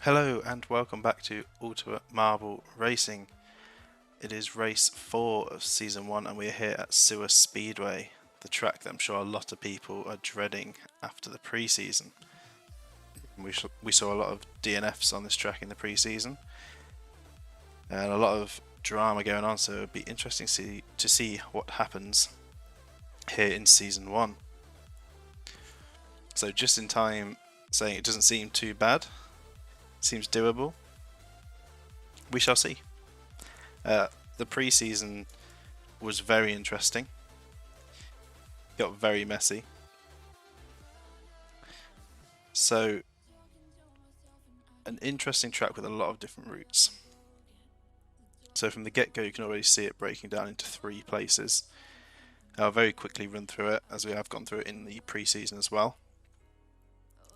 Hello and welcome back to Ultimate Marble Racing. It is race 4 of season 1 and we're here at Speedway, the track that I'm sure a lot of people are dreading after the pre-season. We saw a lot of DNFs on this track in the pre-season and a lot of drama going on, so it'd be interesting to see what happens here in season 1. So just in time, saying it doesn't seem too bad. Seems doable. We shall see. The pre-season was very interesting. Got very messy. So, an interesting track with a lot of different routes. So from the get-go you can already see it breaking down into 3 places. I'll very quickly run through it as we have gone through it in the pre-season as well.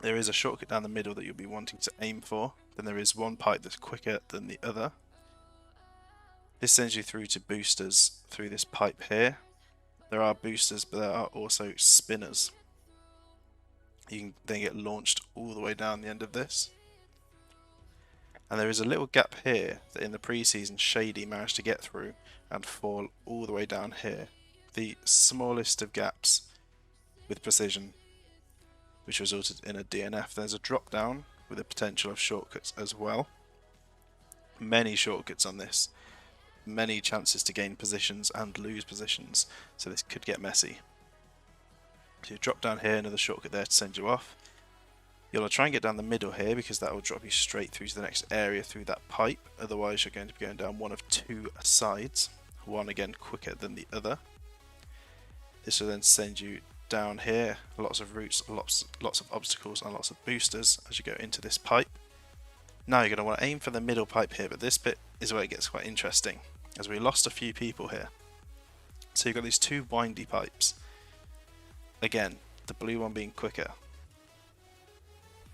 There is a shortcut down the middle that you'll be wanting to aim for. Then there is one pipe that's quicker than the other. This sends you through to boosters through this pipe here. There are boosters, but there are also spinners. You can then get launched all the way down the end of this. And there is a little gap here that in the pre-season Shady managed to get through and fall all the way down here. The smallest of gaps with precision, which resulted in a DNF. There's a drop down with the potential of shortcuts as well. Many shortcuts on this. Many chances to gain positions and lose positions, so this could get messy. So you drop down here, another shortcut there to send you off. You'll want to try and get down the middle here because that will drop you straight through to the next area through that pipe. Otherwise you're going to be going down one of 2 sides, one again quicker than the other. This will then send you down here, lots of routes, lots of obstacles and lots of boosters as you go into this pipe. Now you're going to want to aim for the middle pipe here, but this bit is where it gets quite interesting as we lost a few people here. So you've got these 2 windy pipes. Again, the blue one being quicker.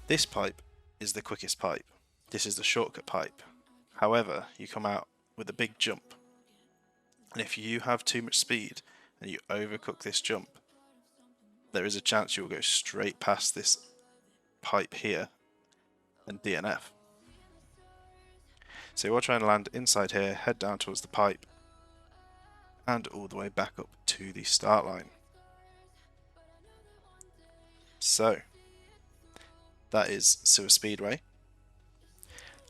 This pipe is the quickest pipe. This is the shortcut pipe. However, you come out with a big jump. And if you have too much speed and you overcook this jump, there is a chance you will go straight past this pipe here and DNF. So you will try and land inside here, head down towards the pipe, and all the way back up to the start line. So, that is Sewer Speedway.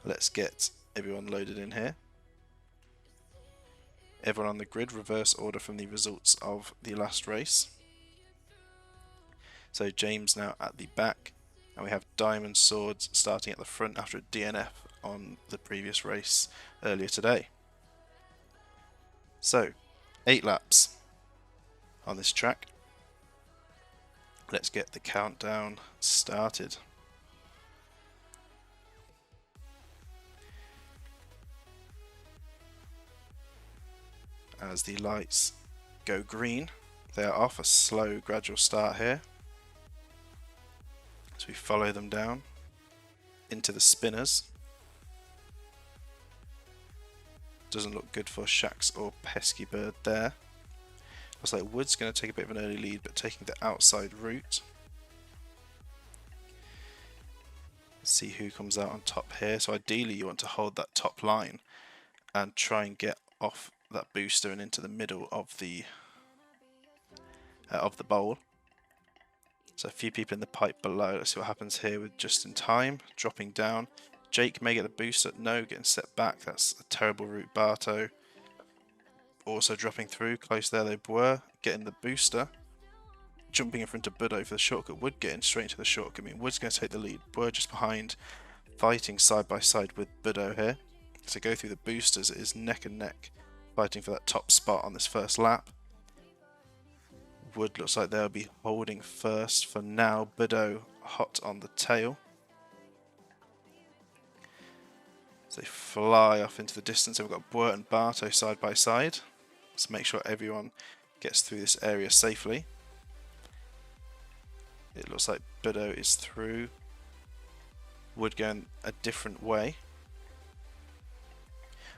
Let's get everyone loaded in here. Everyone on the grid, reverse order from the results of the last race. So James now at the back, and we have Diamond Swords starting at the front after a DNF on the previous race earlier today. So, 8 laps on this track. Let's get the countdown started. As the lights go green, they are off. A slow, gradual start here. So we follow them down into the spinners. Doesn't look good for Shax or Pesky Bird there. Looks like Wood's going to take a bit of an early lead, but taking the outside route. Let's see who comes out on top here. So ideally you want to hold that top line and try and get off that booster and into the middle of the bowl. So a few people in the pipe below. Let's see what happens here with Just in Time dropping down. Jake may get the booster. No, getting set back. That's a terrible route. Barto also dropping through. Close there they were. Getting the booster. Jumping in front of Budo for the shortcut. Wood getting straight into the shortcut. I mean, Wood's going to take the lead. We're just behind, fighting side by side with Budo here. So go through the boosters. It is neck and neck, fighting for that top spot on this first lap. Wood looks like they'll be holding first for now. Budo hot on the tail. So they fly off into the distance, and we've got Bwert and Barto side by side. Let's make sure everyone gets through this area safely. It looks like Budo is through. Wood going a different way,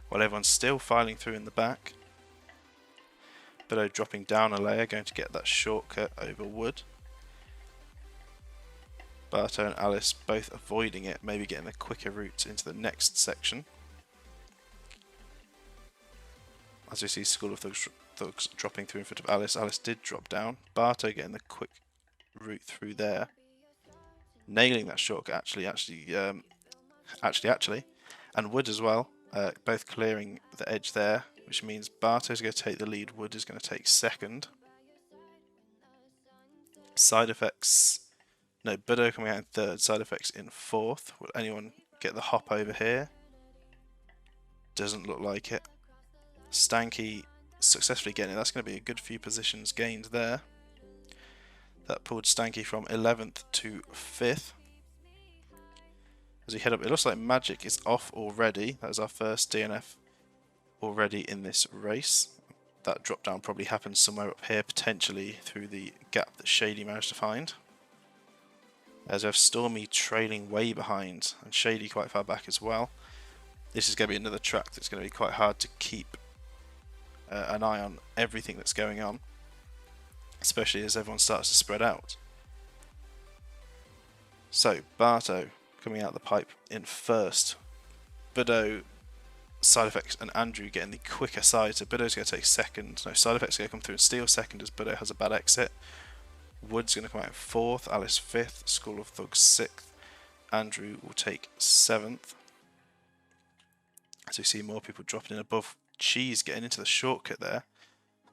while everyone's still filing through in the back. Budo dropping down a layer, going to get that shortcut over Wood. Barto and Alice both avoiding it, maybe getting a quicker route into the next section. As we see School of Thugs dropping through in front of Alice. Alice did drop down. Barto getting the quick route through there. Nailing that shortcut actually. And Wood as well. Both clearing the edge there, which means Barto's going to take the lead. Wood is going to take second. Side effects. No, Budo coming out in third. Side effects in fourth. Will anyone get the hop over here? Doesn't look like it. Stanky successfully getting it. That's going to be a good few positions gained there. That pulled Stanky from 11th to 5th. As we head up, it looks like Magic is off already. That was our first DNF already in this race. That drop down probably happened somewhere up here, potentially through the gap that Shady managed to find. As we have Stormy trailing way behind, and Shady quite far back as well. This is going to be another track that's going to be quite hard to keep an eye on everything that's going on, especially as everyone starts to spread out. So, Barto coming out the pipe in first. Budo, Side Effects and Andrew getting the quicker side, so Budo's going to take second. No, Side Effects going to come through and steal second as Budo has a bad exit. Wood's going to come out in fourth, Alice fifth, School of Thugs sixth, Andrew will take seventh. As we see more people dropping in above. Cheese getting into the shortcut there.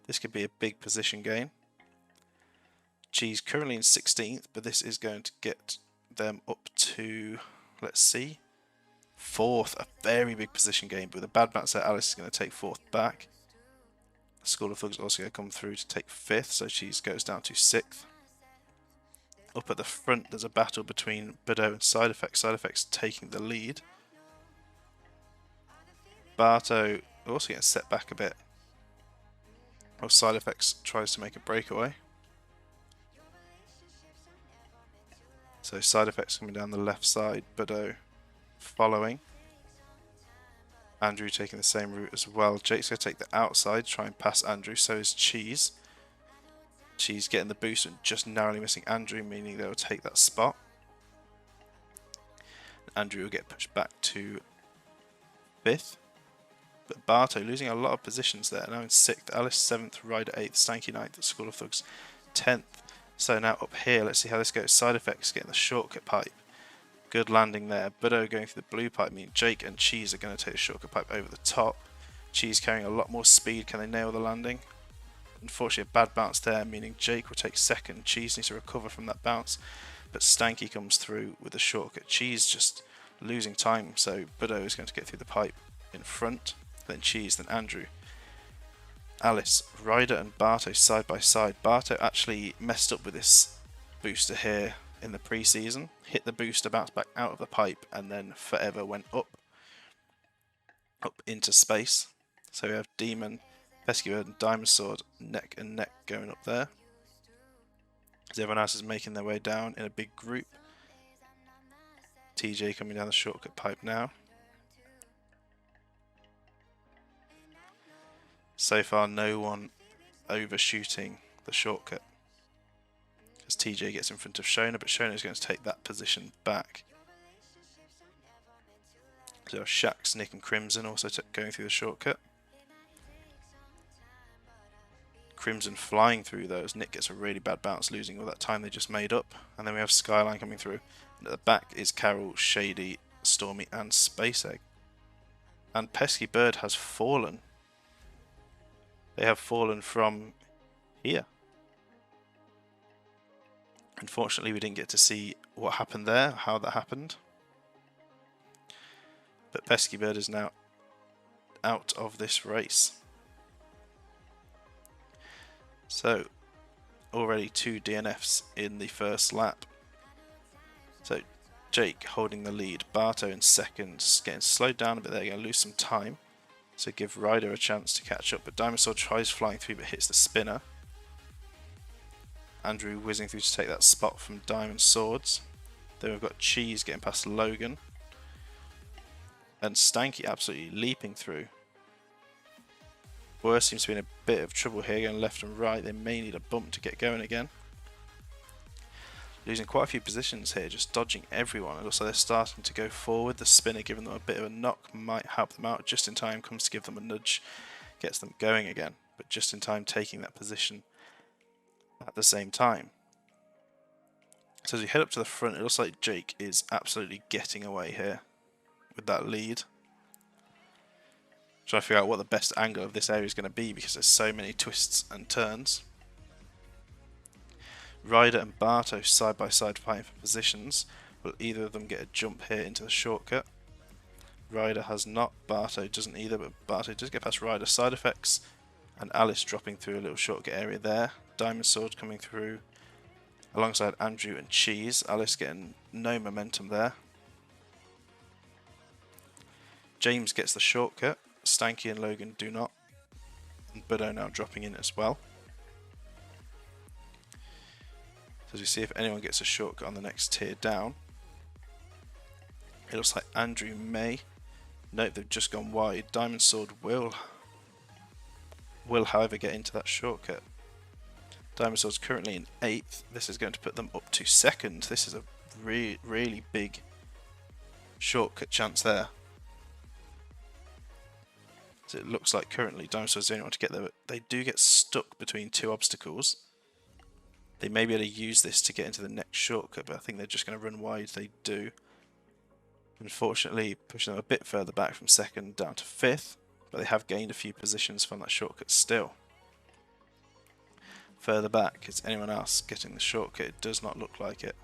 This could be a big position gain. Cheese currently in 16th, but this is going to get them up to, let's see, 4th. A very big position gain, but with a bad bounce there, Alice is going to take 4th back. School of Thugs also going to come through to take 5th, so Cheese goes down to 6th. Up at the front, there's a battle between Budo and Side Effects. Side Effects taking the lead. Barto also getting set back a bit. Well, Side Effects tries to make a breakaway. So Side Effects coming down the left side, Budo following. Andrew taking the same route as well. Jake's going to take the outside, try and pass Andrew, so is Cheese. Cheese getting the boost and just narrowly missing Andrew, meaning they will take that spot. Andrew will get pushed back to 5th. But Barto losing a lot of positions there. Now in 6th, Alice 7th, Ryder 8th, Stanky 9th, School of Thugs 10th. So now up here, let's see how this goes. Side Effects getting the shortcut pipe. Good landing there. Budo going through the blue pipe, meaning Jake and Cheese are going to take the shortcut pipe over the top. Cheese carrying a lot more speed. Can they nail the landing? Unfortunately, a bad bounce there, meaning Jake will take second. Cheese needs to recover from that bounce. But Stanky comes through with the shortcut. Cheese just losing time, so Budo is going to get through the pipe in front. Then Cheese, then Andrew. Alice, Ryder and Barto side by side. Barto actually messed up with this booster here in the pre-season. Hit the booster, bounced back out of the pipe, and then forever went up into space. So we have Demon, Pesky Bird and Diamond Sword neck and neck going up there. As everyone else is making their way down in a big group. TJ coming down the shortcut pipe now. So far, no one overshooting the shortcut. As TJ gets in front of Shona, but Shona is going to take that position back. So Shax, Nick and Crimson also going through the shortcut. Crimson flying through those. Nick gets a really bad bounce, losing all that time they just made up. And then we have Skyline coming through. And at the back is Carol, Shady, Stormy and Space Egg. And Pesky Bird has fallen. They have fallen from here. Unfortunately, we didn't get to see what happened there, how that happened. But Pesky Bird is now out of this race. So, already 2 DNFs in the first lap. So, Jake holding the lead. Barto in second, getting slowed down a bit there, going to lose some time. So give Ryder a chance to catch up, but Diamond Sword tries flying through but hits the spinner. Andrew whizzing through to take that spot from Diamond Swords. Then we've got Cheese getting past Logan. And Stanky absolutely leaping through. Worst seems to be in a bit of trouble here, going left and right. They may need a bump to get going again. Losing quite a few positions here, just dodging everyone. It looks like they're starting to go forward. The spinner giving them a bit of a knock might help them out. Just in time comes to give them a nudge, gets them going again. But just in time taking that position at the same time. So as we head up to the front, it looks like Jake is absolutely getting away here with that lead. Trying to figure out what the best angle of this area is going to be because there's so many twists and turns. Ryder and Barto side by side fighting for positions. Will either of them get a jump here into the shortcut? Ryder has not, Barto doesn't either, but Barto does get past Ryder. Side effects and Alice dropping through a little shortcut area there. Diamond Sword coming through alongside Andrew and Cheese. Alice getting no momentum there. James gets the shortcut. Stanky and Logan do not. And Budo now dropping in as well. So as we see if anyone gets a shortcut on the next tier down. It looks like Andrew may. Nope, they've just gone wide. Diamond Sword will however get into that shortcut. Diamond Sword's currently in 8th. This is going to put them up to 2nd. This is a really big shortcut chance there. So it looks like currently Diamond Sword's the only one to get there, but they do get stuck between 2 obstacles. They may be able to use this to get into the next shortcut, but I think they're just going to run wide. They do. Unfortunately, pushing them a bit further back from 2nd down to 5th, but they have gained a few positions from that shortcut still. Further back, is anyone else getting the shortcut? It does not look like it.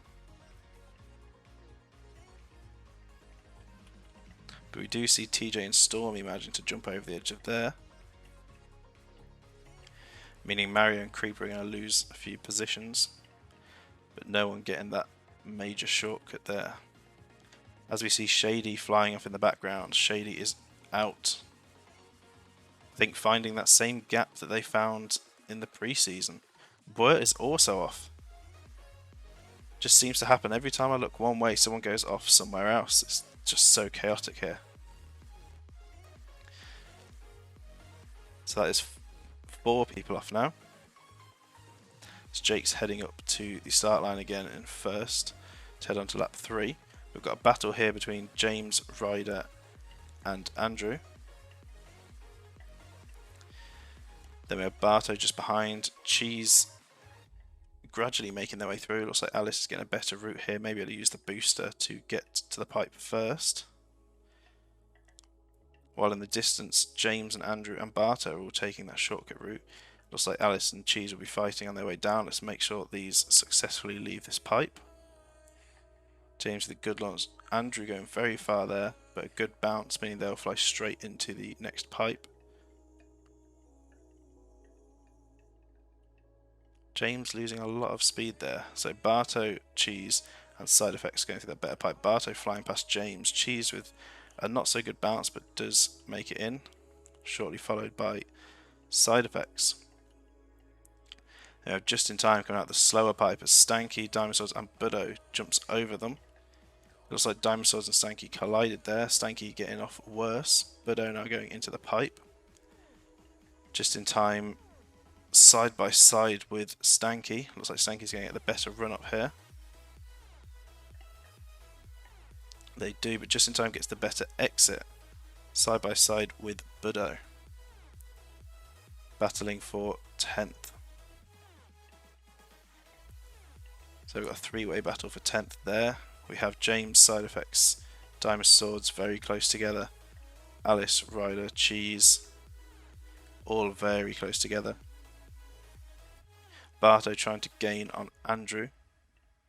But we do see TJ and Stormy managing to jump over the edge of there. Meaning Mario and Creeper are going to lose a few positions. But no one getting that major shortcut there. As we see Shady flying off in the background, Shady is out. I think finding that same gap that they found in the preseason. Burt is also off. Just seems to happen every time I look one way, someone goes off somewhere else. It's just so chaotic here. So that is 4 people off now. So Jake's heading up to the start line again in 1st to head on to lap 3. We've got a battle here between James, Ryder and Andrew. Then we have Barto just behind. Cheese gradually making their way through. Looks like Alice is getting a better route here. Maybe able to use the booster to get to the pipe first. While in the distance, James and Andrew and Barto are all taking that shortcut route. Looks like Alice and Cheese will be fighting on their way down. Let's make sure these successfully leave this pipe. James with a good launch. Andrew going very far there, but a good bounce, meaning they'll fly straight into the next pipe. James losing a lot of speed there. So Barto, Cheese and Side Effects going through that better pipe. Barto flying past James. Cheese with a not so good bounce, but does make it in. Shortly followed by Side Effects. Just in time coming out the slower pipe as Stanky, Diamond Swords and Budo jumps over them. Looks like Diamond Swords and Stanky collided there. Stanky getting off worse. Budo now going into the pipe. Just in time, side by side with Stanky. Looks like Stanky's going to get the better run up here. They do, but just in time gets the better exit. Side by side with Budo. Battling for 10th. So we've got a 3-way battle for 10th there. We have James, Side Effects, Diamond Swords very close together. Alice, Ryder, Cheese, all very close together. Barto trying to gain on Andrew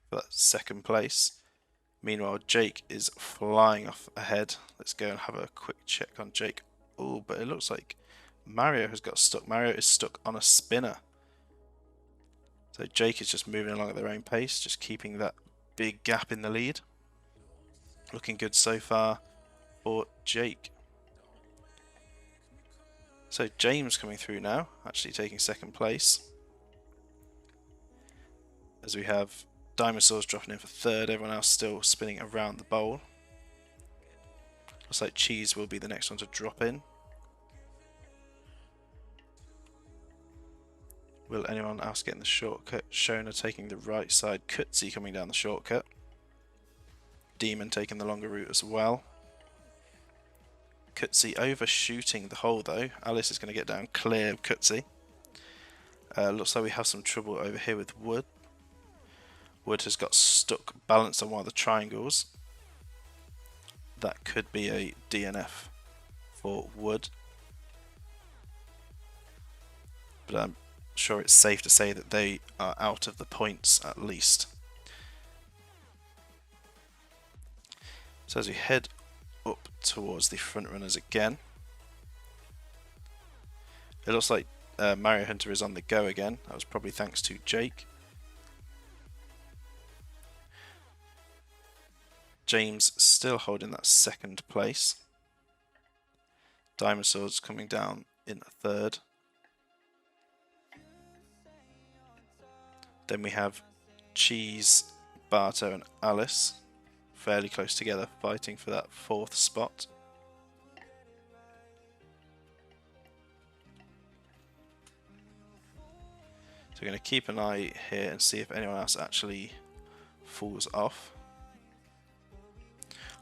for that 2nd place. Meanwhile, Jake is flying off ahead. Let's go and have a quick check on Jake. Oh, but it looks like Mario has got stuck. Mario is stuck on a spinner. So Jake is just moving along at their own pace, just keeping that big gap in the lead. Looking good so far for Jake. So James coming through now, actually taking 2nd place. As we have Diamond Swords dropping in for 3rd, everyone else still spinning around the bowl. Looks like Cheese will be the next one to drop in. Will anyone else get in the shortcut? Shona taking the right side. Kutzi coming down the shortcut. Demon taking the longer route as well. Kutzi overshooting the hole though. Alice is going to get down clear of Kutzi. Looks like we have some trouble over here with Wood. Wood has got stuck balanced on one of the triangles. That could be a DNF for Wood. But I'm sure it's safe to say that they are out of the points at least. So as we head up towards the front runners again, it looks like Mario Hunter is on the go again. That was probably thanks to Jake. James still holding that second place. Diamond Swords coming down in third. Then we have Cheese, Barto and Alice fairly close together, fighting for that fourth spot. So we're going to keep an eye here and see if anyone else actually falls off,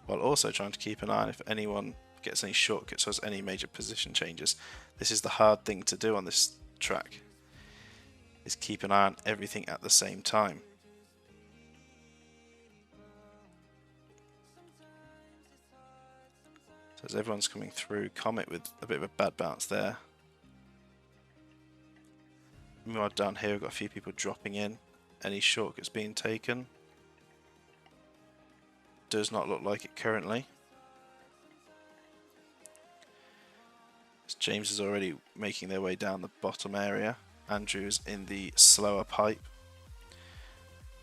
while also trying to keep an eye on if anyone gets any shortcuts or has any major position changes. This is the hard thing to do on this track, is keep an eye on everything at the same time. So as everyone's coming through, Comet with a bit of a bad bounce there. Meanwhile down here we've got a few people dropping in. Any shortcuts being taken? Does not look like it currently. James is already making their way down the bottom area. Andrew's in the slower pipe.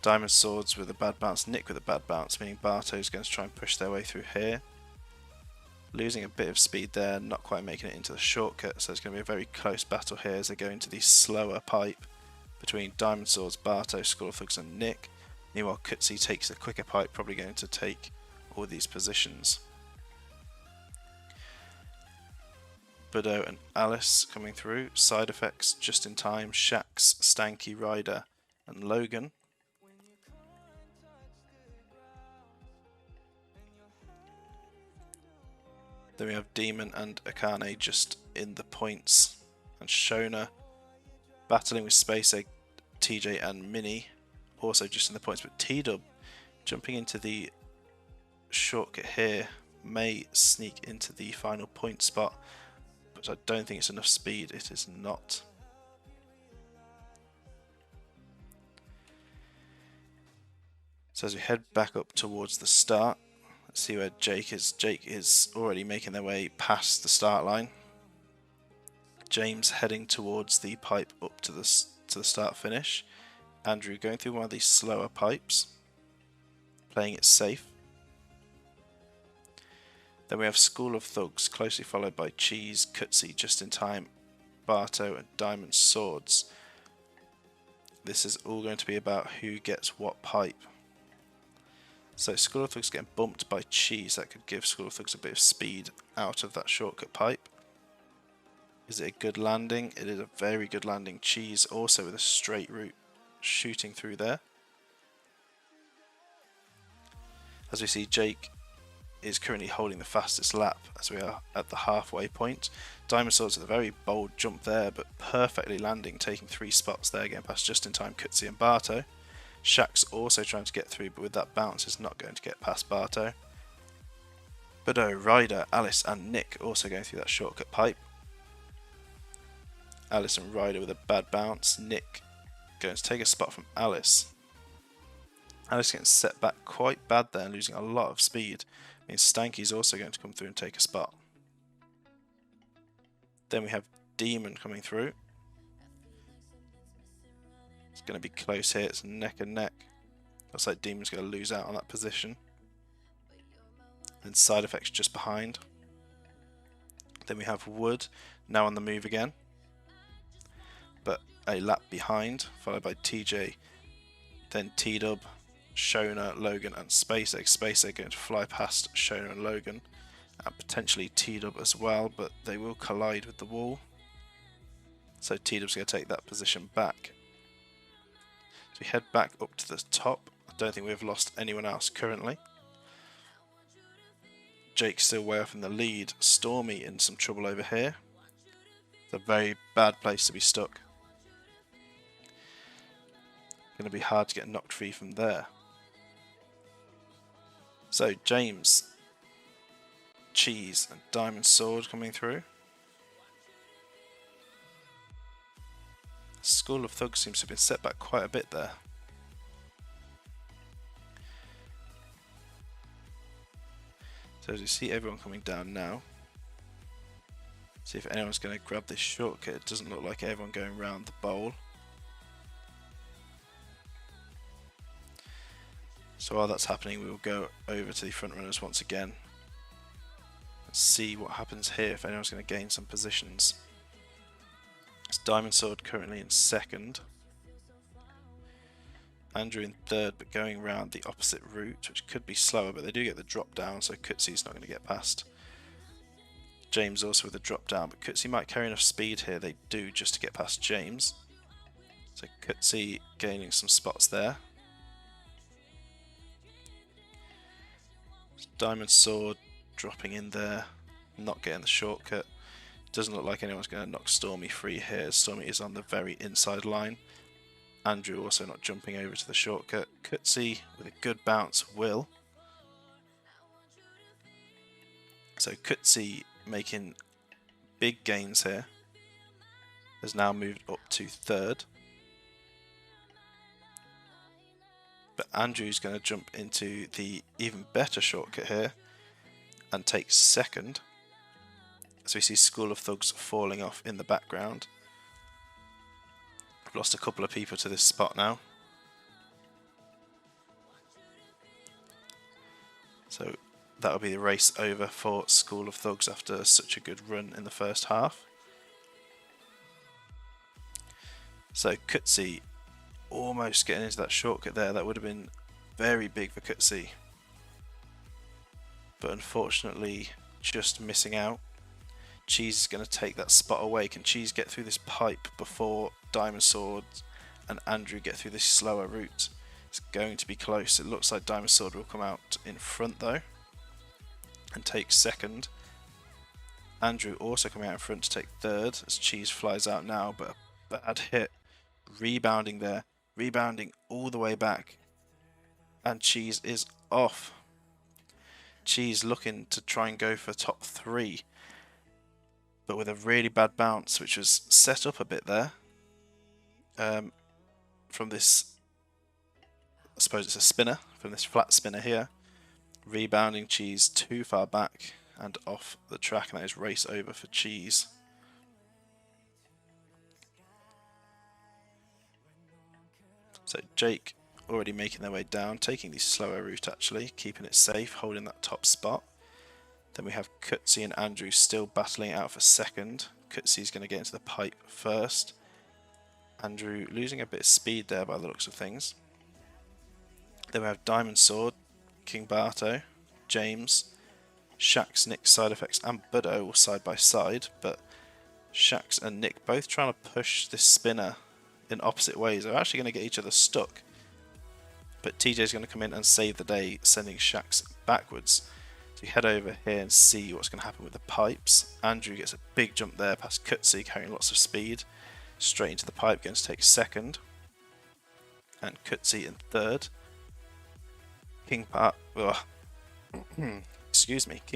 Diamond Swords with a bad bounce, Nick with a bad bounce, meaning Barto's going to try and push their way through here. Losing a bit of speed there, not quite making it into the shortcut, so it's going to be a very close battle here as they go into the slower pipe between Diamond Swords, Barto, Skull of Thugs and Nick. Meanwhile Kutzi takes the quicker pipe, probably going to take all these positions. Budo and Alice coming through, Side Effects just in time, Shax, Stanky, Ryder and Logan. Then we have Demon and Akane just in the points, and Shona battling with Space Egg, TJ and Minnie also just in the points, but T-Dub jumping into the shortcut here may sneak into the final point spot, but I don't think it's enough speed. It is not. So as we head back up towards the start, let's see where Jake is. Jake is already making their way past the start line. James heading towards the pipe up to the start finish. Andrew going through one of these slower pipes, playing it safe. Then we have School of Thugs, closely followed by Cheese, Kutzi just in time, Barto and Diamond Swords. This is all going to be about who gets what pipe. So School of Thugs getting bumped by Cheese, that could give School of Thugs a bit of speed out of that shortcut pipe. Is it a good landing? It is a very good landing. Cheese also with a straight route shooting through there. As we see, Jake is currently holding the fastest lap as we are at the halfway point. Diamond Swords with a very bold jump there, but perfectly landing, taking 3 spots there, getting past just in time Kutzi and Barto. Shax also trying to get through, but with that bounce is not going to get past Barto. Budo, Ryder, Alice and Nick also going through that shortcut pipe. Alice and Ryder with a bad bounce. Nick going to take a spot from Alice. Alice getting set back quite bad there, losing a lot of speed. Means Stanky's also going to come through and take a spot. Then we have Demon coming through. It's going to be close here, it's neck and neck. Looks like Demon's going to lose out on that position. Then Side Effects just behind. Then we have Wood, now on the move again, but a lap behind, followed by TJ, then T-Dub, Shona, Logan and Space Egg. Space Egg going to fly past Shona and Logan, and potentially T-Dub as well, but they will collide with the wall. So T-Dub's going to take that position back. So we head back up to the top. I don't think we've lost anyone else currently. Jake's still way off in the lead. Stormy in some trouble over here. It's a very bad place to be stuck. Going to be hard to get knocked free from there. So James, Cheese and Diamond Sword coming through. School of Thugs seems to have been set back quite a bit there. So as you see everyone coming down now. See if anyone's going to grab this shortcut. It doesn't look like everyone going round the bowl. So while that's happening, we will go over to the front runners once again. Let's see what happens here, if anyone's going to gain some positions. It's Diamond Sword currently in second. Andrew in third, but going round the opposite route, which could be slower, but they do get the drop down, so Kutsy's not going to get past. James also with the drop down, but Kutsy might carry enough speed here. They do, just to get past James. So Kutsy gaining some spots there. Diamond Sword dropping in there, not getting the shortcut. Doesn't look like anyone's going to knock Stormy free here. Stormy is on the very inside line. Andrew also not jumping over to the shortcut. Kutsy with a good bounce will. So Kutsy making big gains here. Has now moved up to third. But Andrew's going to jump into the even better shortcut here and take second. So we see School of Thugs falling off in the background. We've lost a couple of people to this spot now. So that'll be the race over for School of Thugs after such a good run in the first half. So Kutsy almost getting into that shortcut there. That would have been very big for Kutsy. But unfortunately just missing out. Cheese is going to take that spot away. Can Cheese get through this pipe before Diamond Sword and Andrew get through this slower route? It's going to be close. It looks like Diamond Sword will come out in front though and take second. Andrew also coming out in front to take third as Cheese flies out now, but a bad hit. Rebounding there. Rebounding all the way back. And Cheese is off. Cheese looking to try and go for top 3. But with a really bad bounce, which was set up a bit there. From this, I suppose it's a spinner, from this flat spinner here. Rebounding Cheese too far back and off the track, and that is race over for Cheese. So Jake already making their way down, taking the slower route actually, keeping it safe, holding that top spot. Then we have Kutsy and Andrew still battling it out for second. Kutsy's going to get into the pipe first. Andrew losing a bit of speed there by the looks of things. Then we have Diamond Sword, King Barto, James, Shax, Nick, Side Effects and Buddo all side by side, but Shax and Nick both trying to push this spinner in opposite ways. They're actually going to get each other stuck. But TJ's going to come in and save the day, sending Shax backwards. So we head over here and see what's going to happen with the pipes. Andrew gets a big jump there past Kutsy, carrying lots of speed. Straight into the pipe, going to take second. And Kutsy in third. King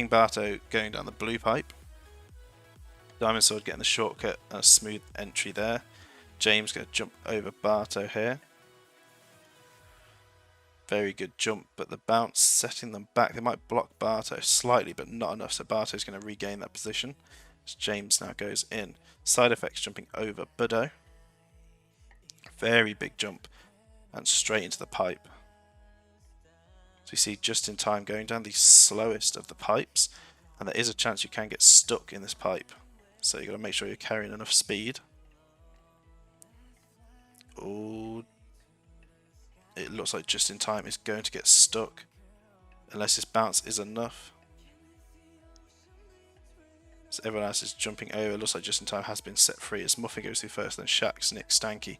Barto going down the blue pipe. Diamond Sword getting the shortcut and a smooth entry there. James going to jump over Barto here. Very good jump, but the bounce setting them back. They might block Barto slightly, but not enough. So Barto's going to regain that position as James now goes in. Side Effects jumping over Buddo. Very big jump and straight into the pipe. So you see just in time going down the slowest of the pipes, and there is a chance you can get stuck in this pipe. So you've got to make sure you're carrying enough speed. Oh, it looks like just in time is going to get stuck unless this bounce is enough. So everyone else is jumping over. Looks like Just in Time has been set free as Muffin goes through first, then Shax, Nick, Stanky,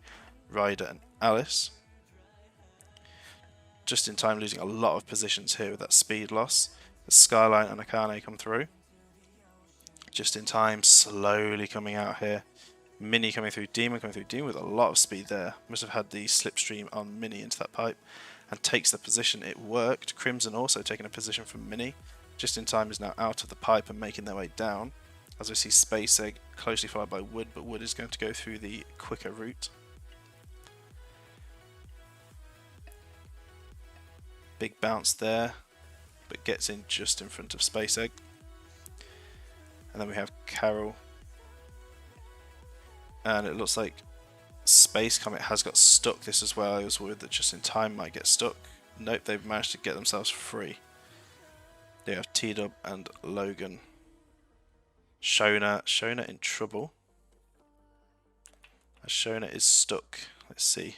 Ryder and Alice. Just in Time losing a lot of positions here with that speed loss. As Skyline and Akane come through. Just in Time slowly coming out here. Mini coming through, Demon coming through. Demon with a lot of speed there. Must have had the slipstream on Mini into that pipe. And takes the position. It worked. Crimson also taking a position from Mini. Just in Time is now out of the pipe and making their way down. As we see Space Egg closely followed by Wood, but Wood is going to go through the quicker route. Big bounce there, but gets in just in front of Space Egg. And then we have Carol. And it looks like Space Comet has got stuck this as well. I was worried that Just in Time might get stuck. Nope, they've managed to get themselves free. They have T-Dub and Logan. Shona in trouble. As Shona is stuck. Let's see.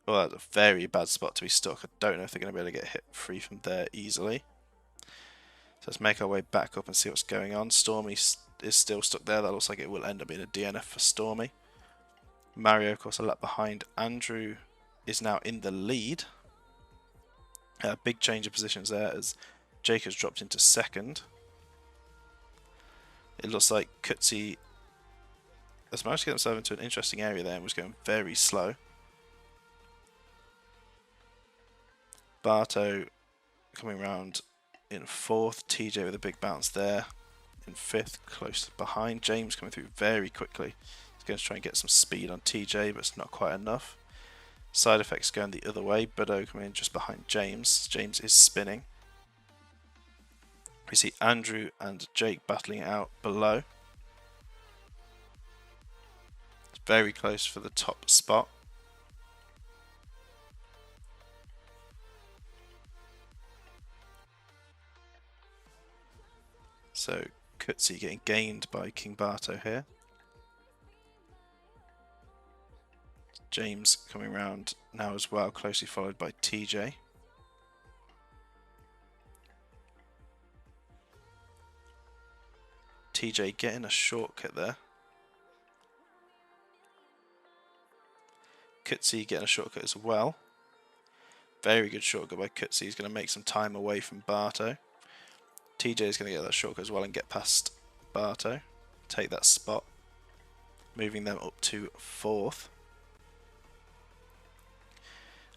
Well, that's a very bad spot to be stuck. I don't know if they're going to be able to get hit free from there easily. So let's make our way back up and see what's going on. Stormy is still stuck there. That looks like it will end up being a DNF for Stormy. Mario, of course, a lap behind. Andrew is now in the lead. Big change of positions there as Jake has dropped into second. It looks like Kutsi has managed to get himself into an interesting area there and was going very slow. Barto coming round in fourth. TJ with a big bounce there in fifth, close behind. James coming through very quickly. He's going to try and get some speed on TJ, but it's not quite enough. Side Effects going the other way. Buddo coming in just behind James. James is spinning. We see Andrew and Jake battling it out below. It's very close for the top spot. So Kutsi getting gained by King Barto here. James coming round now as well, closely followed by TJ. TJ getting a shortcut there. Kutsi getting a shortcut as well. Very good shortcut by Kutsi. He's going to make some time away from Barto. TJ is going to get that shortcut as well and get past Barto. Take that spot. Moving them up to fourth.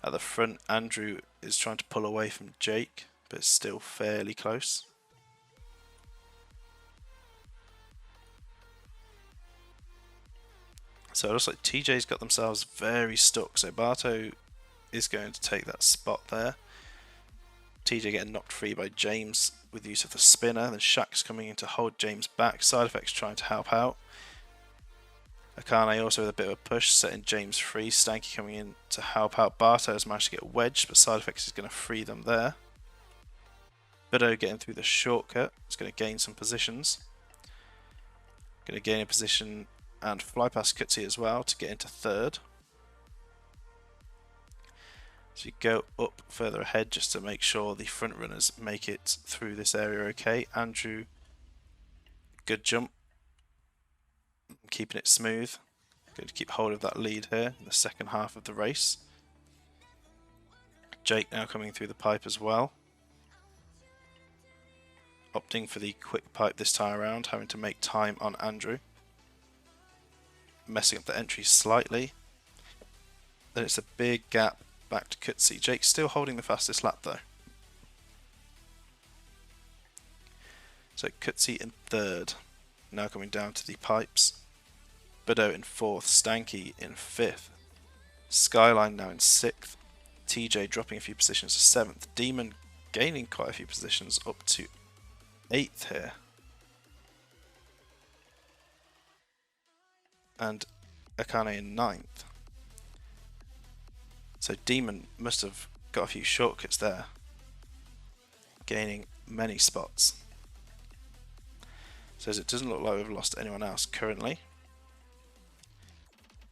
At the front, Andrew is trying to pull away from Jake, but it's still fairly close. So it looks like TJ's got themselves very stuck. So Barto is going to take that spot there. TJ getting knocked free by James with the use of the spinner. Then Shaq's coming in to hold James back. Side Effects trying to help out. Akane also with a bit of a push, setting James free. Stanky coming in to help out. Barto has managed to get wedged, but Side Effects is going to free them there. Buddo getting through the shortcut. It's going to gain some positions. Going to gain a position and fly past Kutsi as well to get into third. So you go up further ahead just to make sure the front runners make it through this area okay. Andrew, good jump. Keeping it smooth. Going to keep hold of that lead here in the second half of the race. Jake now coming through the pipe as well. Opting for the quick pipe this time around, having to make time on Andrew. Messing up the entry slightly. Then it's a big gap back to Kutsi. Jake's still holding the fastest lap though. So Kutsi in third. Now coming down to the pipes. Buddo in fourth. Stanky in fifth. Skyline now in sixth. TJ dropping a few positions to seventh. Demon gaining quite a few positions up to eighth here. And Akane in ninth. So Demon must have got a few shortcuts there, gaining many spots. So it doesn't look like we've lost anyone else currently.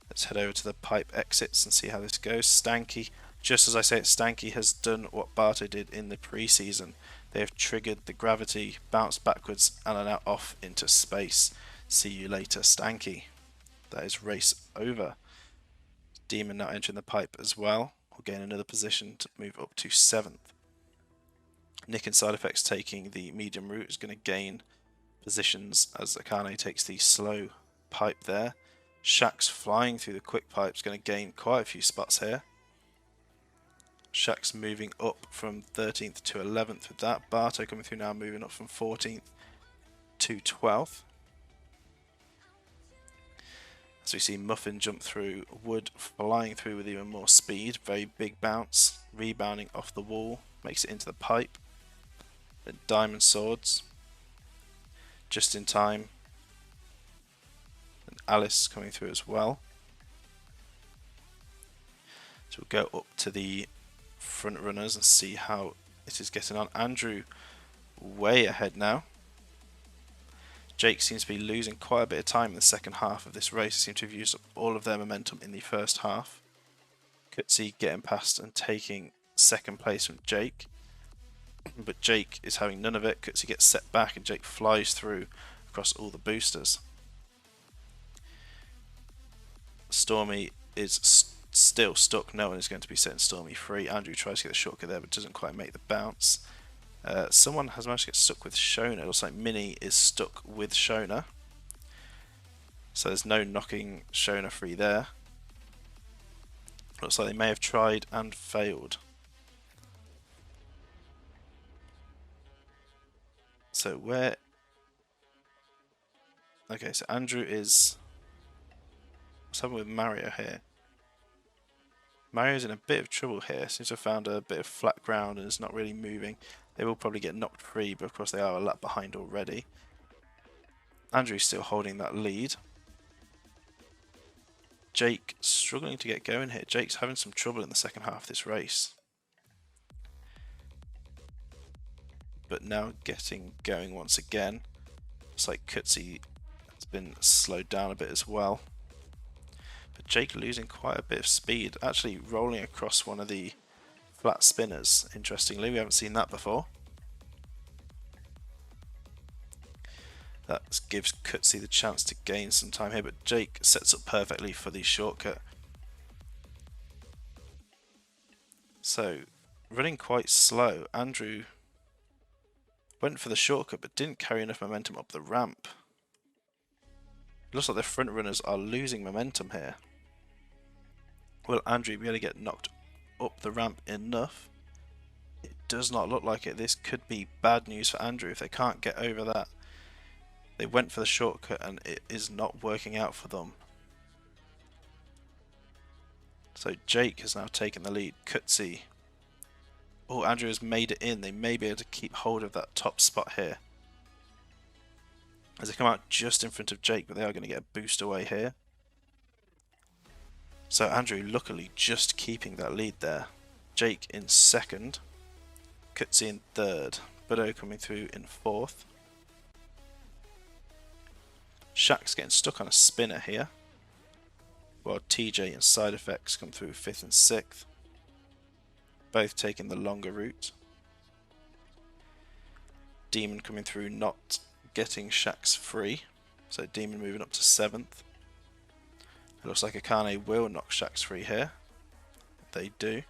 Let's head over to the pipe exits and see how this goes. Stanky, just as I say it, Stanky has done what Barto did in the pre-season. They have triggered the gravity, bounced backwards, and are now off into space. See you later, Stanky. That is race over. Demon now entering the pipe as well. Will gain another position to move up to 7th. Nick and Side Effects taking the medium route is going to gain positions as Akane takes the slow pipe there. Shaq's flying through the quick pipe is going to gain quite a few spots here. Shaq's moving up from 13th to 11th with that. Barto coming through now, moving up from 14th to 12th. As we see Muffin jump through, Wood flying through with even more speed. Very big bounce, rebounding off the wall, makes it into the pipe. Then Diamond Swords, just in time. And Alice coming through as well. So we'll go up to the front runners and see how it is getting on. Andrew way ahead now. Jake seems to be losing quite a bit of time in the second half of this race. They seem to have used up all of their momentum in the first half. Kutsi getting past and taking second place from Jake. But Jake is having none of it. Kutsi gets set back and Jake flies through across all the boosters. Stormy is still stuck. No one is going to be setting Stormy free. Andrew tries to get the shortcut there but doesn't quite make the bounce. Someone has managed to get stuck with Shona. It looks like Minnie is stuck with Shona. So there's no knocking Shona free there. Looks like they may have tried and failed. So where... Okay, so Andrew is... What's happening with Mario here? Mario's in a bit of trouble here. Seems to have found a bit of flat ground and is not really moving. They will probably get knocked free, but of course they are a lap behind already. Andrew's still holding that lead. Jake struggling to get going here. Jake's having some trouble in the second half of this race. But now getting going once again. Looks like Kutsi has been slowed down a bit as well. But Jake losing quite a bit of speed. Actually rolling across one of the flat spinners. Interestingly, we haven't seen that before. That gives Kutsi the chance to gain some time here, but Jake sets up perfectly for the shortcut. So, running quite slow. Andrew went for the shortcut but didn't carry enough momentum up the ramp. It looks like the front runners are losing momentum here. Will Andrew be able to get knocked up the ramp enough? It does not look like it. This could be bad news for Andrew if they can't get over that. They went for the shortcut and it is not working out for them. So Jake has now taken the lead. Kutsi. Oh, Andrew has made it in. They may be able to keep hold of that top spot here. As they come out just in front of Jake, but they are going to get a boost away here. So Andrew luckily just keeping that lead there. Jake in second. Kutsi in third. Budo coming through in fourth. Shaq's getting stuck on a spinner here. While TJ and Side Effects come through 5th and 6th. Both taking the longer route. Demon coming through not getting Shaq's free. So Demon moving up to 7th. It looks like Akane will knock Shaq's free here. They do.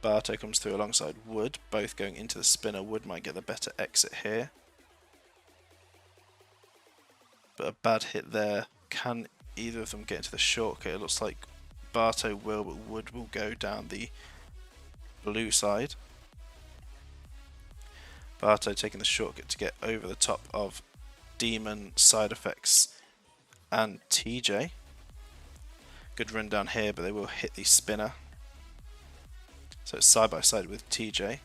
Barto comes through alongside Wood. Both going into the spinner. Wood might get the better exit here. But a bad hit there. Can either of them get into the shortcut? It looks like Barto will, but Wood will go down the blue side. Barto taking the shortcut to get over the top of Demon, Side Effects and TJ. Good run down here, but they will hit the spinner. So it's side by side with TJ.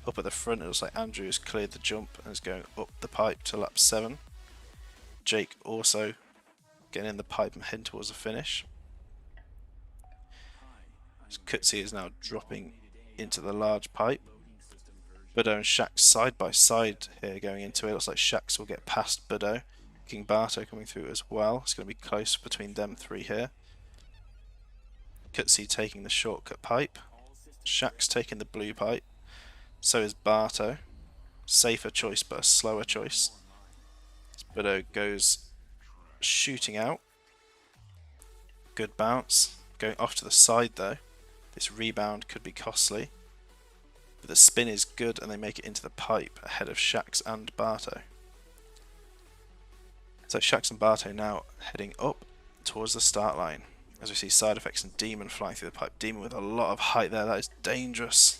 Up at the front, it looks like Andrew has cleared the jump and is going up the pipe to lap 7. Jake also getting in the pipe and heading towards the finish. Kutsi is now dropping into the large pipe. Budo and Shaq side by side here going into it. Looks like Shax will get past Budo. King Barto coming through as well. It's going to be close between them three here. Kutsi taking the shortcut pipe. Shaq's taking the blue pipe. So is Barto. Safer choice, but a slower choice. Spido goes shooting out. Good bounce. Going off to the side though. This rebound could be costly. But the spin is good and they make it into the pipe ahead of Shax and Barto. So Shax and Barto now heading up towards the start line. As we see Side Effects and Demon flying through the pipe. Demon with a lot of height there. That is dangerous.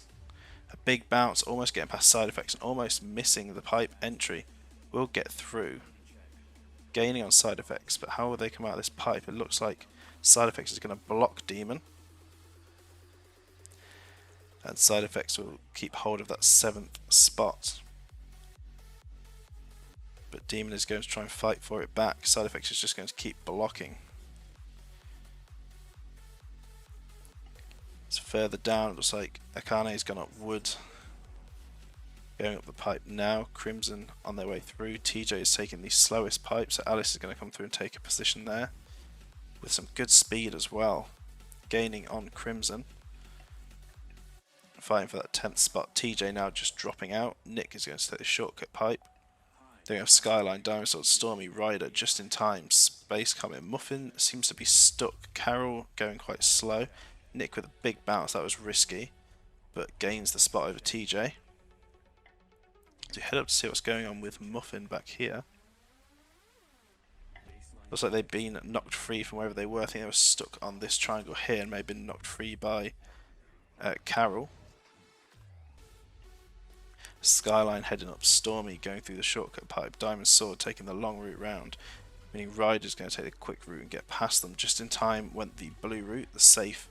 A big bounce, almost getting past Side Effects and almost missing the pipe entry. Will get through. Gaining on Side Effects, but how will they come out of this pipe? It looks like Side Effects is going to block Demon. And Side Effects will keep hold of that 7th spot. But Demon is going to try and fight for it back. Side Effects is just going to keep blocking. It's further down, it looks like Akane's gone up Wood. Going up the pipe now. Crimson on their way through. TJ is taking the slowest pipe, so Alice is going to come through and take a position there. With some good speed as well. Gaining on Crimson. Fighting for that 10th spot. TJ now just dropping out. Nick is going to take the shortcut pipe. Then we have Skyline, Diamond Sword, Stormy, Ryder just in time. Space coming. Muffin seems to be stuck. Carol going quite slow. Nick with a big bounce. That was risky. But gains the spot over TJ. So head up to see what's going on with Muffin back here. Looks like they've been knocked free from wherever they were. I think they were stuck on this triangle here and may have been knocked free by Carol. Skyline heading up, Stormy going through the shortcut pipe, Diamond Sword taking the long route round, meaning Ryder's going to take the quick route and get past them. Just in time went the blue route, the safe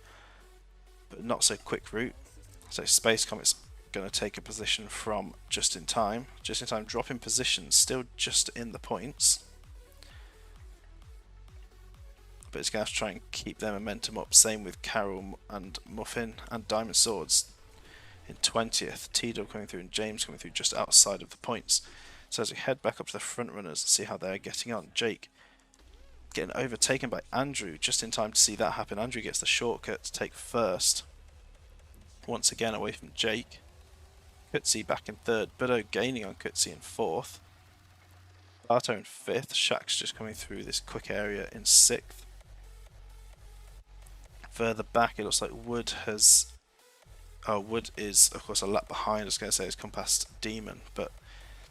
but not so quick route. So Space Comet's going to take a position from just in time. Just in time drop in position, still just in the points. But it's going to have to try and keep their momentum up. Same with Carol and Muffin and Diamond Swords. In 20th, T-Dub coming through and James coming through just outside of the points. So as we head back up to the front runners and see how they're getting on. Jake getting overtaken by Andrew just in time to see that happen. Andrew gets the shortcut to take first. Once again away from Jake. Kutsi back in third. Budo gaining on Kutsi in fourth. Barto in fifth. Shax just coming through this quick area in sixth. Further back it looks like Wood has... Wood is, of course, a lap behind. I was going to say it's come past Demon, but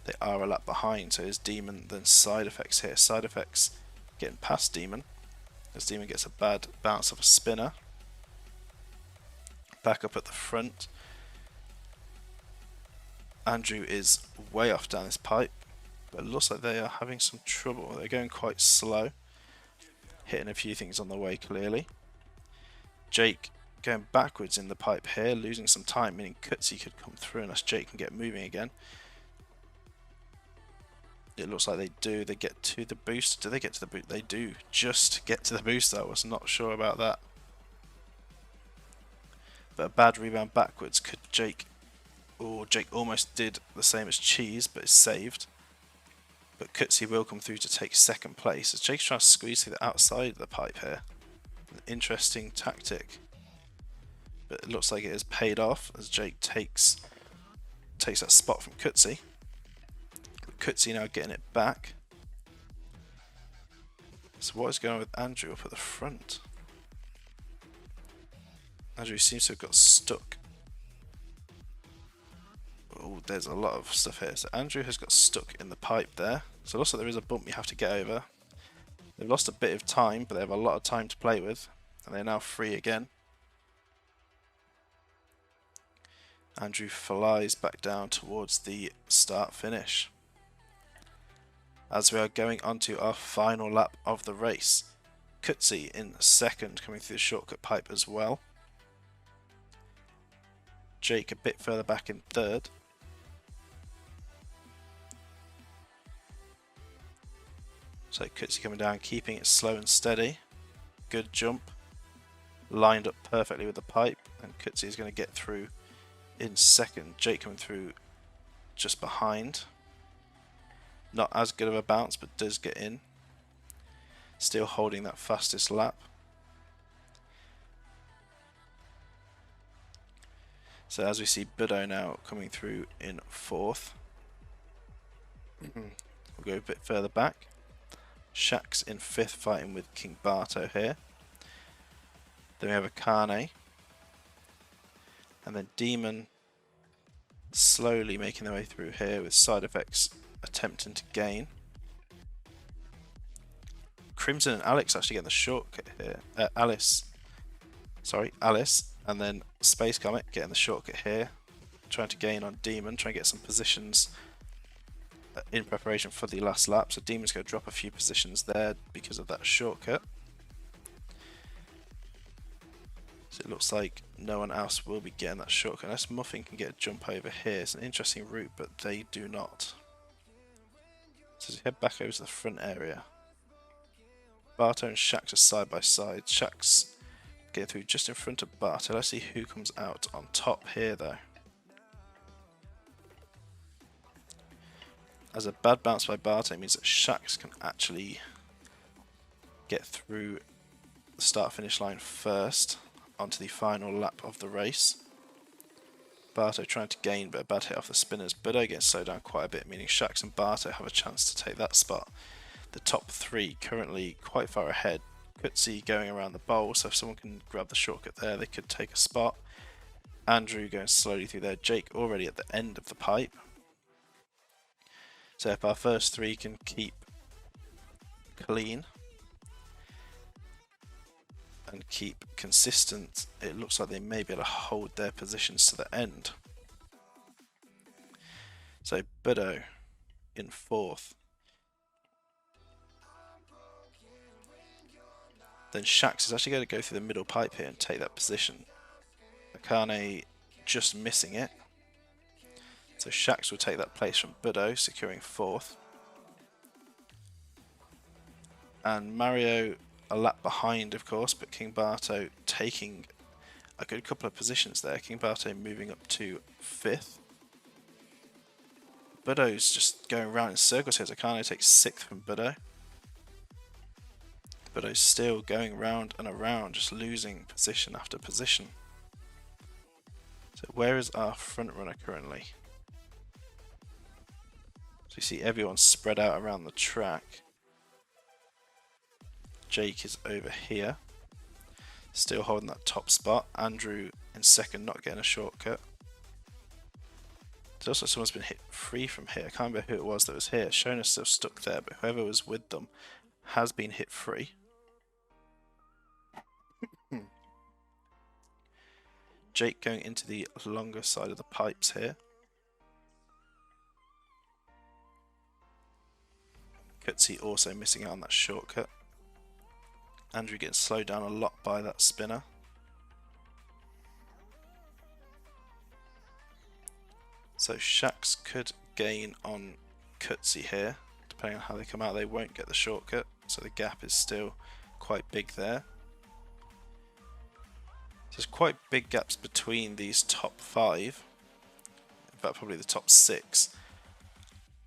they are a lap behind. So it's Demon, then Side Effects here. Side Effects getting past Demon, as Demon gets a bad bounce off a spinner. Back up at the front. Andrew is way off down this pipe, but it looks like they are having some trouble. They're going quite slow, hitting a few things on the way clearly. Jake going backwards in the pipe here, losing some time, meaning Kutsi could come through unless Jake can get moving again. It looks like they do. They get to the boost. Do they get to the boost? They do just get to the boost. I was not sure about that. But a bad rebound backwards. Could Jake... Oh, Jake almost did the same as Cheese, but is saved. But Kutsi will come through to take second place. As Jake's trying to squeeze through the outside of the pipe here. An interesting tactic. But it looks like it has paid off as Jake takes that spot from Kutsi. Kutsi now getting it back. So what is going on with Andrew up at the front? Andrew seems to have got stuck. Oh, there's a lot of stuff here. So Andrew has got stuck in the pipe there. So it looks like there is a bump you have to get over. They've lost a bit of time, but they have a lot of time to play with. And they're now free again. Andrew flies back down towards the start finish. As we are going on to our final lap of the race. Kutsi in second, coming through the shortcut pipe as well. Jake a bit further back in third. So Kutsi coming down, keeping it slow and steady. Good jump. Lined up perfectly with the pipe, and Kutsi is going to get through in second. Jake coming through just behind. Not as good of a bounce, but does get in. Still holding that fastest lap. So as we see Budo now coming through in 4th. We'll go a bit further back. Shax in 5th fighting with King Barto here. Then we have Akane. And then Demon slowly making their way through here with Side Effects attempting to gain. Crimson and Alex actually getting the shortcut here. Alice. And then Space Comet getting the shortcut here. Trying to gain on Demon, trying to get some positions in preparation for the last lap. So Demon's going to drop a few positions there because of that shortcut. So it looks like no one else will be getting that shortcut. Unless Muffin can get a jump over here. It's an interesting route, but they do not. So as we head back over to the front area. Barto and Shax are side by side. Shax getting through just in front of Barto. Let's see who comes out on top here though. As a bad bounce by Barto means that Shax can actually get through the start finish line first onto the final lap of the race. Barto trying to gain, but a bad hit off the spinners. Budo getting slowed down quite a bit, meaning Shax and Barto have a chance to take that spot. The top 3 currently quite far ahead. Kutsi going around the bowl, so if someone can grab the shortcut there, they could take a spot. Andrew going slowly through there. Jake already at the end of the pipe. So if our first 3 can keep clean and keep consistent, it looks like they may be able to hold their positions to the end. So Budo in 4th. Then Shax is actually going to go through the middle pipe here and take that position. Akane just missing it. So Shax will take that place from Budo, securing 4th. And Mario a lap behind, of course, but King Barto taking a good couple of positions there. King Barto moving up to 5th. Budo's just going around in circles here. Akane takes 6th from Budo. Budo's still going round and around, just losing position after position. So where is our front runner currently? So you see everyone spread out around the track. Jake is over here, still holding that top spot. Andrew in 2nd, not getting a shortcut. There's also someone's been hit free from here. I can't remember who it was that was here. Shona's still stuck there, but whoever was with them has been hit free. Jake going into the longer side of the pipes here. Kutsi also missing out on that shortcut. Andrew getting slowed down a lot by that spinner. So Shax could gain on Kutsi here. Depending on how they come out, they won't get the shortcut. So the gap is still quite big there. So there's quite big gaps between these top 5. In fact, probably the top 6.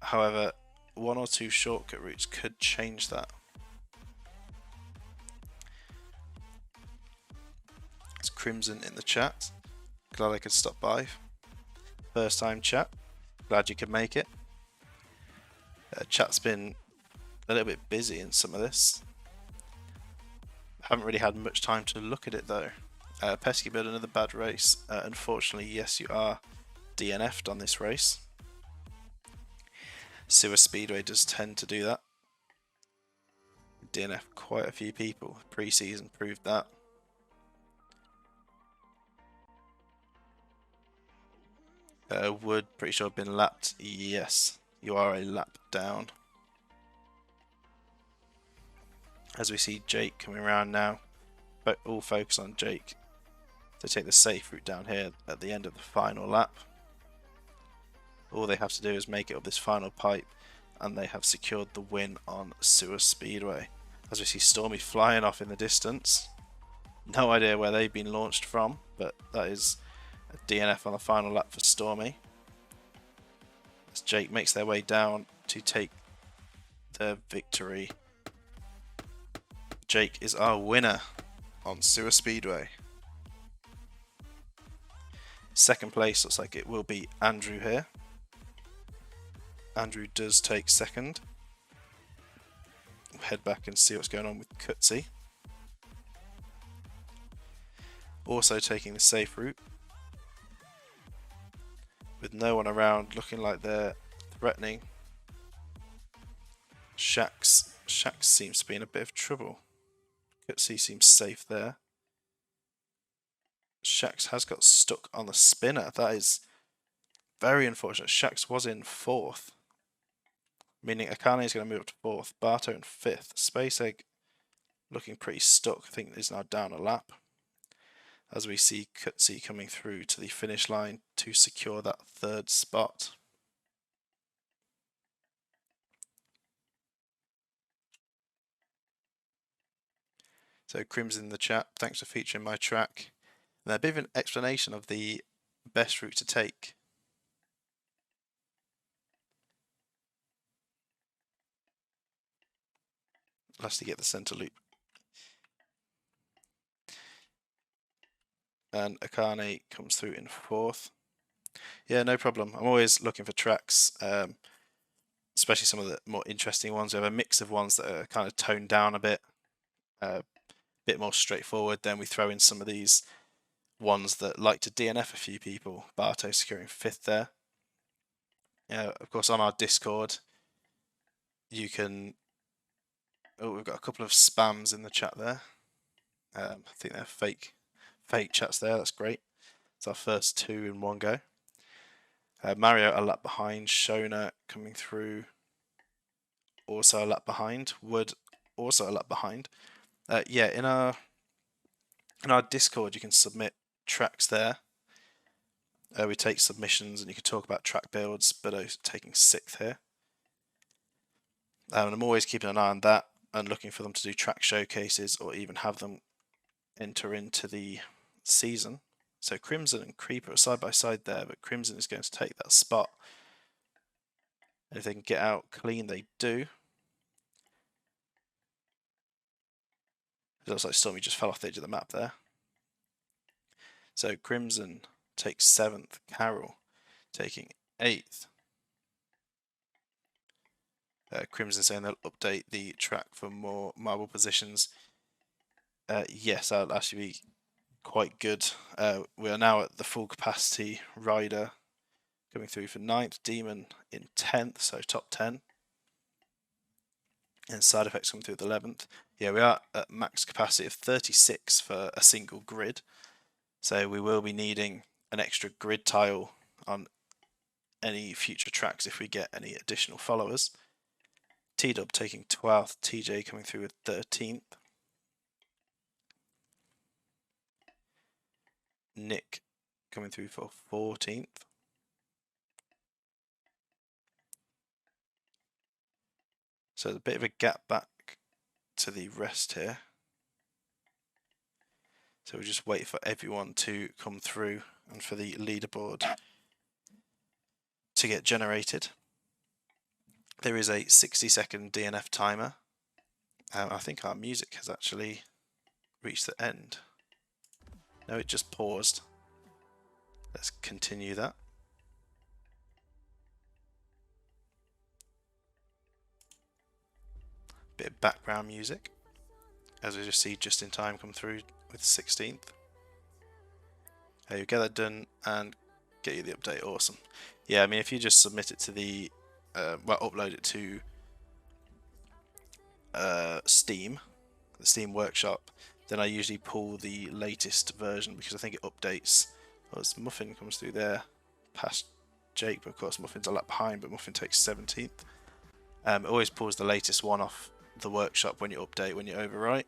However, 1 or 2 shortcut routes could change that. It's Crimson in the chat. Glad I could stop by. First time chat. Glad you could make it. Chat's been a little bit busy in some of this. Haven't really had much time to look at it though. Pesky Bird, another bad race. Unfortunately, yes, you are DNF'd on this race. Sewer Speedway does tend to do that. DNF quite a few people. Pre-season proved that. Wood, pretty sure have been lapped. Yes, you are a lap down. As we see Jake coming around now, but all focus on Jake to take the safe route down here at the end of the final lap. All they have to do is make it up this final pipe and they have secured the win on Sewer Speedway. As we see Stormy flying off in the distance. No idea where they've been launched from, but that is a DNF on the final lap for Stormy. As Jake makes their way down to take the victory. Jake is our winner on Sewer Speedway. Second place looks like it will be Andrew here. Andrew does take second. We'll head back and see what's going on with Cutsy. Also taking the safe route. With no one around, looking like they're threatening. Shax seems to be in a bit of trouble. Cutsy seems safe there. Shax has got stuck on the spinner. That is very unfortunate. Shax was in 4th. Meaning Akane is going to move up to 4th. Barto in 5th. Space Egg looking pretty stuck. I think he's now down a lap. As we see Cutsy coming through to the finish line to secure that 3rd spot. So Crimson in the chat, thanks for featuring my track. And a bit of an explanation of the best route to take. Lastly, get the centre loop. And Akane comes through in 4th. Yeah, no problem. I'm always looking for tracks, especially some of the more interesting ones. We have a mix of ones that are kind of toned down a bit more straightforward. Then we throw in some of these ones that like to DNF a few people. Barto securing 5th there. Of course, on our Discord, you can. Oh, we've got a couple of spams in the chat there. I think they're fake chats there. That's great. It's our first 2 in one go. Mario a lap behind. Shona coming through. Also a lap behind. Wood also a lap behind. Yeah, in our Discord, you can submit tracks there. We take submissions and you can talk about track builds, but I'm taking 6th here. And I'm always keeping an eye on that and looking for them to do track showcases or even have them enter into the season. So Crimson and Creeper are side by side there, but Crimson is going to take that spot. And if they can get out clean, they do. It looks like Stormy just fell off the edge of the map there. So Crimson takes 7th, Carol taking 8th. Crimson saying they'll update the track for more marble positions. Yes, that'll actually be quite good. We are now at the full capacity. Ryder coming through for 9th, Demon in 10th, so top 10. And Side Effects coming through at 11th. Yeah, we are at max capacity of 36 for a single grid. So we will be needing an extra grid tile on any future tracks if we get any additional followers. T-Dub taking 12th, TJ coming through with 13th. Nick coming through for 14th. So there's a bit of a gap back to the rest here. So we'll just wait for everyone to come through and for the leaderboard to get generated. There is a 60-second DNF timer. I think our music has actually reached the end. No, it just paused. Let's continue that. Bit of background music as we just see Just in Time come through with 16th. You get that done and get you the update. Awesome. Yeah, I mean, if you just submit it to the well, upload it to Steam, the Steam Workshop, then I usually pull the latest version because I think it updates. Well, as Muffin comes through there past Jake, but of course Muffin's a lap behind, but Muffin takes 17th. It always pulls the latest one off the workshop when you update, when you overwrite.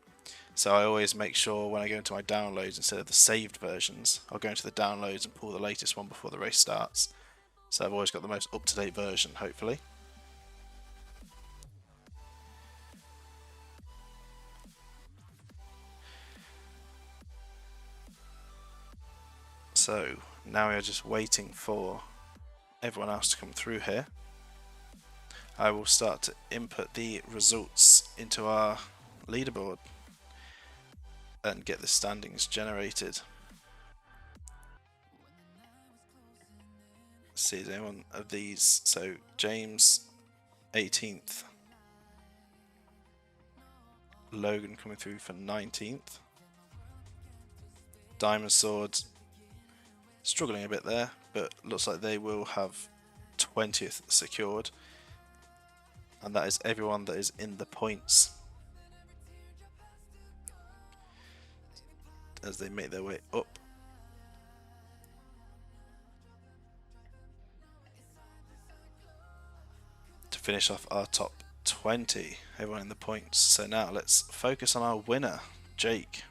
So I always make sure when I go into my downloads, instead of the saved versions, I'll go into the downloads and pull the latest one before the race starts. So I've always got the most up-to-date version, hopefully. So now we are just waiting for everyone else to come through here. I will start to input the results into our leaderboard and get the standings generated. see is anyone of these. So James 18th, Logan coming through for 19th, Diamond Sword struggling a bit there, but looks like they will have 20th secured, and that is everyone that is in the points as they make their way up. To finish off our top 20, everyone in the points. So now let's focus on our winner, Jake,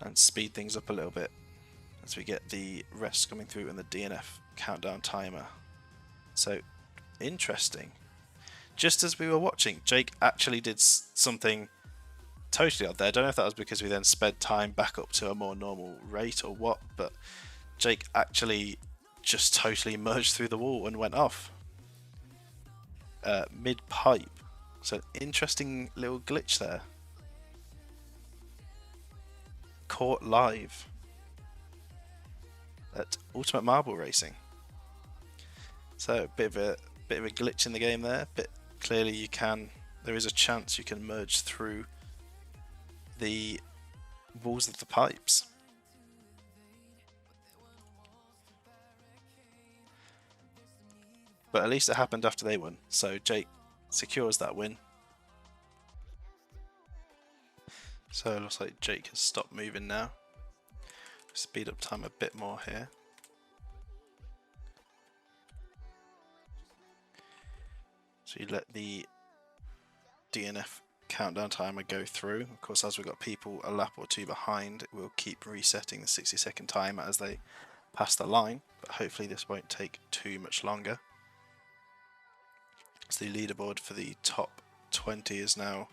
and speed things up a little bit as we get the rest coming through in the DNF countdown timer. So interesting. Just as we were watching, Jake actually did something totally odd there. I don't know if that was because we then sped time back up to a more normal rate or what, but Jake actually just totally merged through the wall and went off mid-pipe. So interesting little glitch there. Caught live at Ultimate Marble Racing. So a bit of a glitch in the game there, but clearly there is a chance you can merge through the walls of the pipes. But at least it happened after they won, so Jake secures that win. So it looks like Jake has stopped moving now. Speed up time a bit more here. So you let the DNF countdown timer go through. Of course, as we've got people a lap or two behind, it will keep resetting the 60-second timer as they pass the line, but hopefully this won't take too much longer. So the leaderboard for the top 20 is now,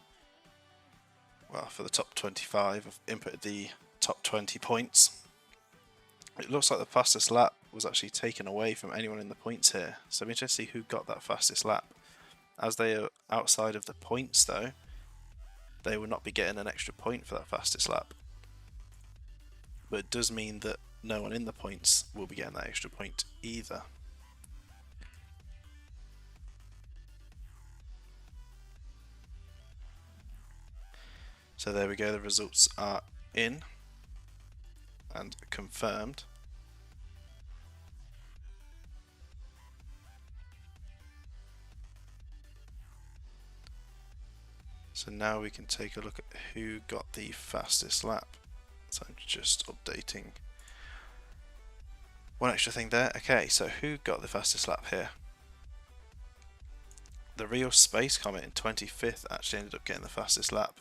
well, for the top 25, I've inputted the top 20 points. It looks like the fastest lap was actually taken away from anyone in the points here, so I'm interested to see who got that fastest lap. As they are outside of the points though, they will not be getting an extra point for that fastest lap. But it does mean that no one in the points will be getting that extra point either. So there we go, the results are in and confirmed. So now we can take a look at who got the fastest lap. So I'm just updating one extra thing there. Okay, so who got the fastest lap here? The Real Space Comet in 25th actually ended up getting the fastest lap,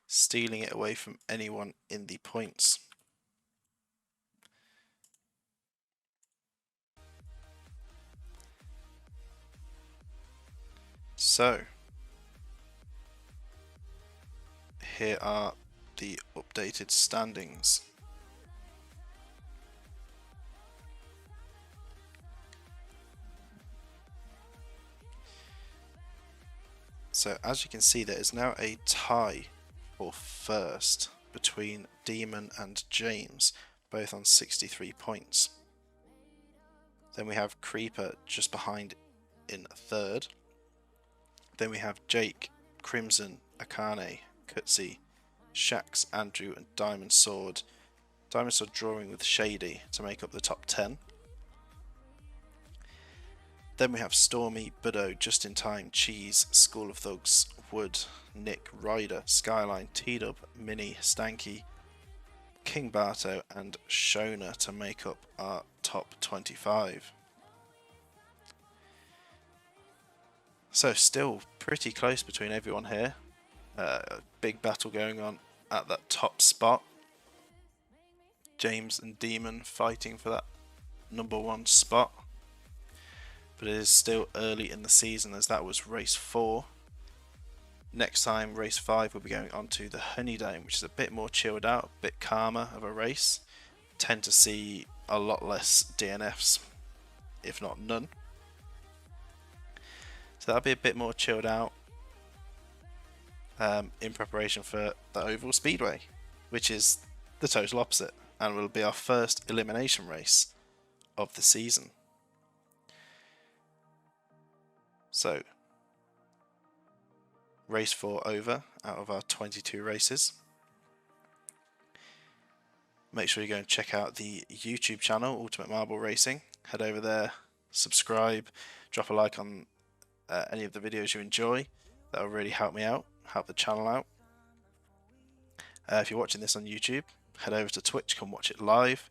stealing it away from anyone in the points. So here are the updated standings. So as you can see, there is now a tie for first between Demon and James, both on 63 points. Then we have Creeper just behind in third. Then we have Jake, Crimson, Akane, Kutsi, Shax, Andrew and Diamond Sword. Diamond Sword drawing with Shady to make up the top 10. Then we have Stormy, Budo, Just in Time, Cheese, School of Thugs, Wood, Nick, Ryder, Skyline, T-Dub, Mini, Stanky, King Barto and Shona to make up our top 25. So still pretty close between everyone here. A big battle going on at that top spot. James and Demon fighting for that #1 spot. But it is still early in the season as that was race 4. Next time, race 5, we'll be going on to the Honey Dome, which is a bit more chilled out, a bit calmer of a race. Tend to see a lot less DNFs, if not none. So that'll be a bit more chilled out in preparation for the Oval Speedway, which is the total opposite. and will be our first elimination race of the season. So, race 4 over out of our 22 races. Make sure you go and check out the YouTube channel, Ultimate Marble Racing. Head over there, subscribe, drop a like on any of the videos you enjoy. That will really help me out, help the channel out. If you're watching this on YouTube, head over to Twitch, come watch it live.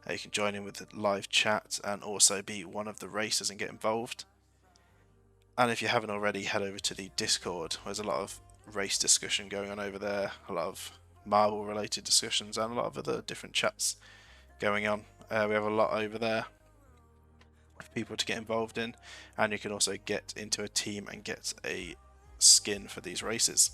You can join in with the live chat and also be one of the racers and get involved. And if you haven't already, head over to the Discord. There's a lot of race discussion going on over there, a lot of marble related discussions and a lot of other different chats going on. We have a lot over there for people to get involved in, and you can also get into a team and get a skin for these races.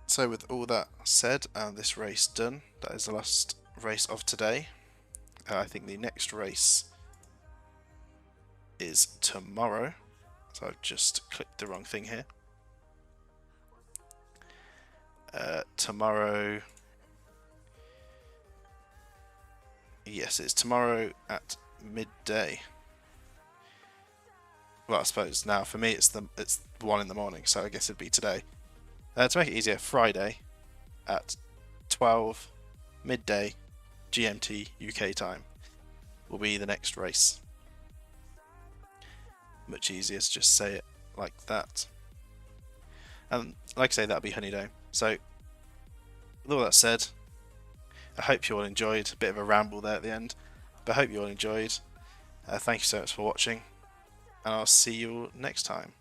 So with all that said and this race done, that is the last race of today. I think the next race is tomorrow, so I've just clicked the wrong thing here. Tomorrow, yes, it's tomorrow at midday. Well, I suppose now for me it's 1 in the morning, so I guess it'd be today. To make it easier, Friday at 12 midday GMT UK time will be the next race. Much easier to just say it like that. And like I say, that'll be Honeydome. So with all that said, I hope you all enjoyed. A bit of a ramble there at the end, but I hope you all enjoyed. Thank you so much for watching, and I'll see you all next time.